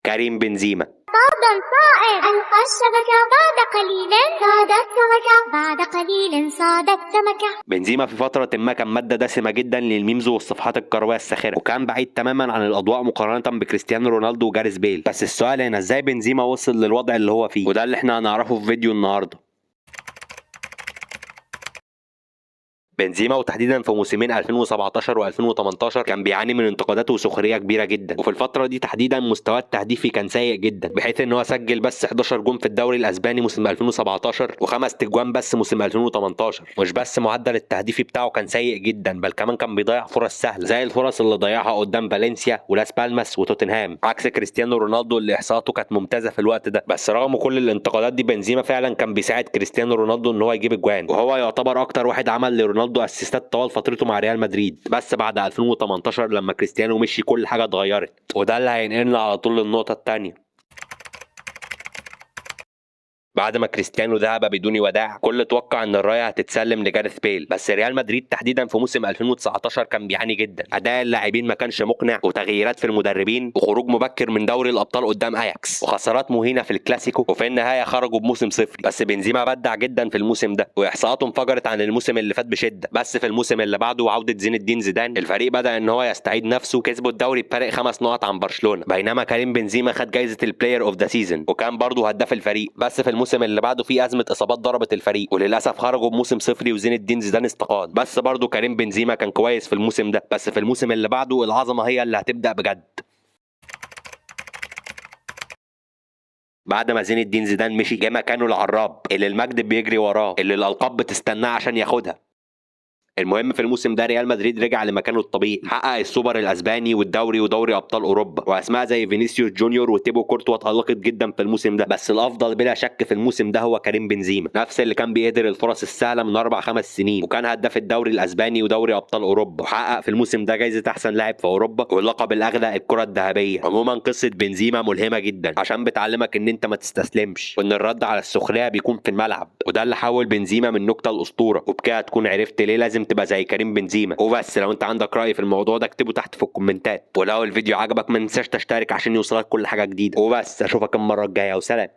كريم بنزيما. صوت صائب. ألقى الشبكة بعد قليل صادت سمكة. بعد قليل صادت سمكة. بنزيما في فترة ما كان مادة دسمة جدا للميمز والصفحات الكروية الساخرة، وكان بعيد تماما عن الأضواء مقارنة بكريستيانو رونالدو وجاريث بيل. بس السؤال هنا ازاي بنزيما وصل للوضع اللي هو فيه، وده اللي احنا هنعرفه في فيديو النهارده. بنزيما وتحديدا في موسمين 2017 و2018 كان بيعاني من انتقادات وسخريه كبيره جدا، وفي الفتره دي تحديدا مستواه التهديفي كان سيء جدا، بحيث ان هو سجل بس 11 جون في الدوري الاسباني موسم 2017 و5 تجوان بس موسم 2018. مش بس معدل التهديفي بتاعه كان سيء جدا، بل كمان كان بيضيع فرص سهله زي الفرص اللي ضيعها قدام فالنسيا ولاس بالماس وتوتنهام، عكس كريستيانو رونالدو اللي احصاءاته كانت ممتازه في الوقت ده. بس رغم كل الانتقادات دي بنزيما فعلا كان بيساعد كريستيانو رونالدو ان هو يجيب اجوان، وهو يعتبر اكتر واحد عمل لرونالدو اسيستات طوال فترته مع ريال مدريد. بس بعد 2018 لما كريستيانو مشي كل حاجه اتغيرت، وده اللي هينقلنا على طول للنقطه الثانيه. بعد ما كريستيانو ذهب بدون وداع، كل توقع ان الرايه هتتسلم لجاريث بيل، بس ريال مدريد تحديدا في موسم 2019 كان بيعاني جدا. اداء اللاعبين ما كانش مقنع، وتغييرات في المدربين، وخروج مبكر من دوري الابطال قدام اياكس، وخسارات مهينه في الكلاسيكو، وفي النهايه خرجوا بموسم صفري. بس بنزيما بدع جدا في الموسم ده، واحصاءاته انفجرت عن الموسم اللي فات بشده. بس في الموسم اللي بعده وعوده زين الدين زيدان، الفريق بدا ان هو يستعيد نفسه، كسبوا الدوري بفارق 5 نقط عن برشلونه، بينما كريم بنزيما خد جائزه البلاير اوف ذا سيزون، وكان برضه هداف الفريق. بس في الموسم اللي بعده في ازمه اصابات ضربت الفريق، وللاسف خرجوا بموسم صفري وزين الدين زيدان استقال. بس برضه كريم بنزيما كان كويس في الموسم ده، بس في الموسم اللي بعده العظمه هي اللي هتبدا بجد. بعد ما زين الدين زيدان مشي، جه مكانه العراب اللي المجد بيجري وراه، اللي الالقاب بتستناه عشان ياخدها. المهم في الموسم ده ريال مدريد رجع لمكانه الطبيعي، حقق السوبر الاسباني والدوري ودوري ابطال اوروبا، واسماء زي فينيسيوس جونيور وتيبو كورتوا اتالقت جدا في الموسم ده. بس الافضل بلا شك في الموسم ده هو كريم بنزيما، نفس اللي كان بيهدر الفرص السهله من 4-5 سنين، وكان هداف الدوري الاسباني ودوري ابطال اوروبا، وحقق في الموسم ده جايزه احسن لاعب في اوروبا واللقب الاغلى الكره الذهبيه. عموما قصه بنزيما ملهمه جدا، عشان بتعلمك ان انت ما تستسلمش، وان الرد على السخريه بيكون في الملعب، وده اللي حول بنزيما من نكته الاسطوره. وبكده تكون عرفت ليه لازم تبقى زي كريم بنزيما. وبس لو انت عندك رأي في الموضوع ده اكتبه تحت في الكومنتات، ولو الفيديو عجبك ما تنساش تشترك عشان يوصلك كل حاجة جديدة. وبس اشوفك المرة الجاية، وسلام.